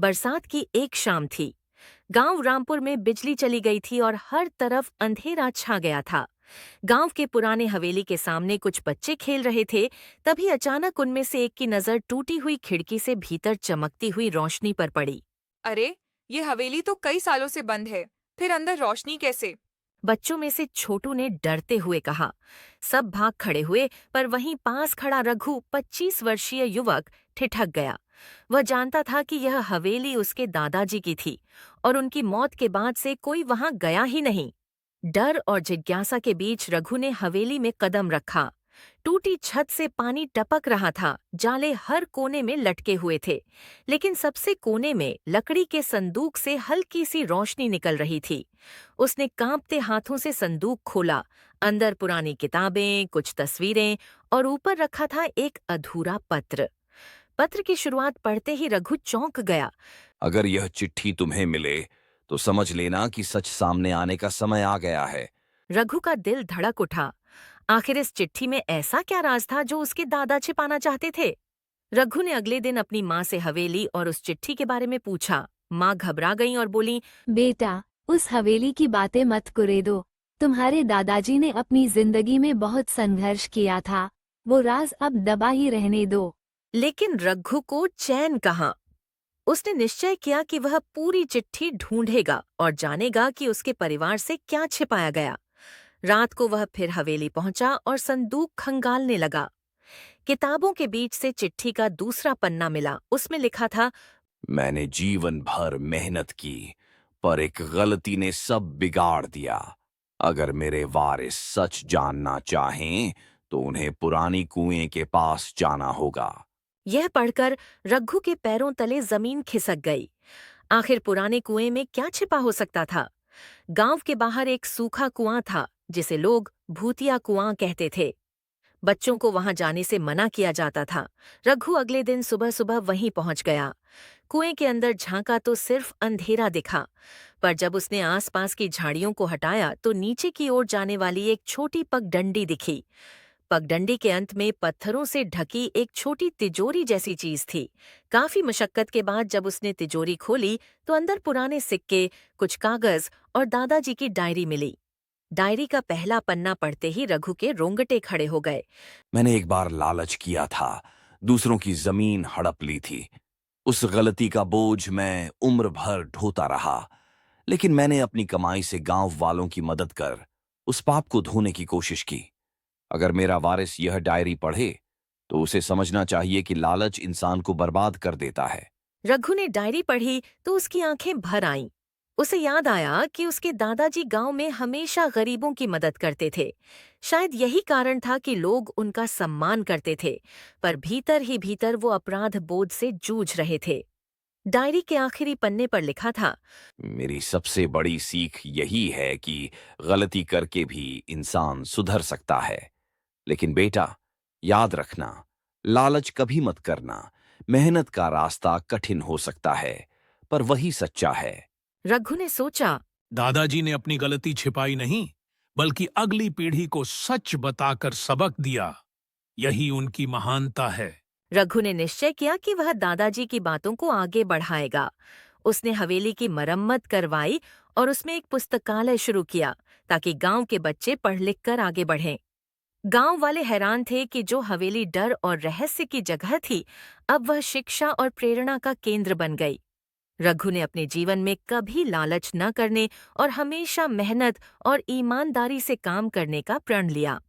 बरसात की एक शाम थी। गांव रामपुर में बिजली चली गई थी और हर तरफ अंधेरा छा गया था। गांव के पुराने हवेली के सामने कुछ बच्चे खेल रहे थे। तभी अचानक उनमें से एक की नजर टूटी हुई खिड़की से भीतर चमकती हुई रोशनी पर पड़ी। अरे, ये हवेली तो कई सालों से बंद है, फिर अंदर रोशनी कैसे? बच्चों में से छोटू ने डरते हुए कहा। सब भाग खड़े हुए, पर वहीं पास खड़ा रघु 25 वर्षीय युवक ठिठक गया। वह जानता था कि यह हवेली उसके दादाजी की थी और उनकी मौत के बाद से कोई वहां गया ही नहीं। डर और जिज्ञासा के बीच रघु ने हवेली में कदम रखा। टूटी छत से पानी टपक रहा था, जाले हर कोने में लटके हुए थे, लेकिन सबसे कोने में लकड़ी के संदूक से हल्की सी रोशनी निकल रही थी। उसने कांपते हाथों से संदूक खोला। अंदर पुरानी किताबें, कुछ तस्वीरें और ऊपर रखा था एक अधूरा पत्र। पत्र की शुरुआत पढ़ते ही रघु चौंक गया। अगर यह चिट्ठी तुम्हें मिले तो समझ लेना कि सच सामने आने का समय आ गया है। रघु का दिल धड़क उठा। आखिर इस चिट्ठी में ऐसा क्या राज था जो उसके दादा छिपाना चाहते थे? रघु ने अगले दिन अपनी माँ से हवेली और उस चिट्ठी के बारे में पूछा। माँ घबरा गईं और बोली, बेटा, उस हवेली की बातें मत करे दो। तुम्हारे दादाजी ने अपनी जिंदगी में बहुत संघर्ष किया था। वो राज अब दबा ही रहने दो। लेकिन रघु को चैन कहाँ। उसने निश्चय किया कि वह पूरी चिट्ठी ढूंढेगा और जानेगा कि उसके परिवार से क्या छिपाया गया। रात को वह फिर हवेली पहुंचा और संदूक खंगालने लगा। किताबों के बीच से चिट्ठी का दूसरा पन्ना मिला। उसमें लिखा था, मैंने जीवन भर मेहनत की, पर एक गलती ने सब बिगाड़ दिया। अगर मेरे वारिस सच जानना चाहें तो उन्हें पुरानी कुएं के पास जाना होगा। यह पढ़कर रघु के पैरों तले जमीन खिसक गई। आखिर पुराने कुएं में क्या छिपा हो सकता था? गांव के बाहर एक सूखा कुआं था, जिसे लोग भूतिया कुआं कहते थे। बच्चों को वहां जाने से मना किया जाता था। रघु अगले दिन सुबह सुबह वहीं पहुंच गया। कुएं के अंदर झांका तो सिर्फ अंधेरा दिखा, पर जब उसने आसपास की झाड़ियों को हटाया तो नीचे की ओर जाने वाली एक छोटी पगडंडी दिखी। पगडंडी के अंत में पत्थरों से ढकी एक छोटी तिजोरी जैसी चीज थी। काफी मशक्कत के बाद जब उसने तिजोरी खोली तो अंदर पुराने सिक्के, कुछ कागज और दादाजी की डायरी मिली। डायरी का पहला पन्ना पढ़ते ही रघु के रोंगटे खड़े हो गए। मैंने एक बार लालच किया था, दूसरों की जमीन हड़प ली थी। उस गलती का बोझ मैं उम्र भर ढोता रहा, लेकिन मैंने अपनी कमाई से गांव वालों की मदद कर उस पाप को धोने की कोशिश की। अगर मेरा वारिस यह डायरी पढ़े तो उसे समझना चाहिए कि लालच इंसान को बर्बाद कर देता है। रघु ने डायरी पढ़ी तो उसकी आंखें भर आईं। उसे याद आया कि उसके दादाजी गांव में हमेशा गरीबों की मदद करते थे। शायद यही कारण था कि लोग उनका सम्मान करते थे, पर भीतर ही भीतर वो अपराध बोध से जूझ रहे थे। डायरी के आखिरी पन्ने पर लिखा था, मेरी सबसे बड़ी सीख यही है कि गलती करके भी इंसान सुधर सकता है। लेकिन बेटा, याद रखना, लालच कभी मत करना। मेहनत का रास्ता कठिन हो सकता है, पर वही सच्चा है। रघु ने सोचा। दादाजी ने अपनी गलती छिपाई नहीं, बल्कि अगली पीढ़ी को सच बताकर सबक दिया। यही उनकी महानता है। रघु ने निश्चय किया कि वह दादाजी की बातों को आगे बढ़ाएगा। उसने हवेली की मरम्मत करवाई और उसमें एक पुस्तकालय शुरू किया, ताकि गांव के बच्चे पढ़ लिख कर आगे बढ़ें। गांव वाले हैरान थे कि जो हवेली डर और रहस्य की जगह थी, अब वह शिक्षा और प्रेरणा का केंद्र बन गई। रघु ने अपने जीवन में कभी लालच न करने और हमेशा मेहनत और ईमानदारी से काम करने का प्रण लिया।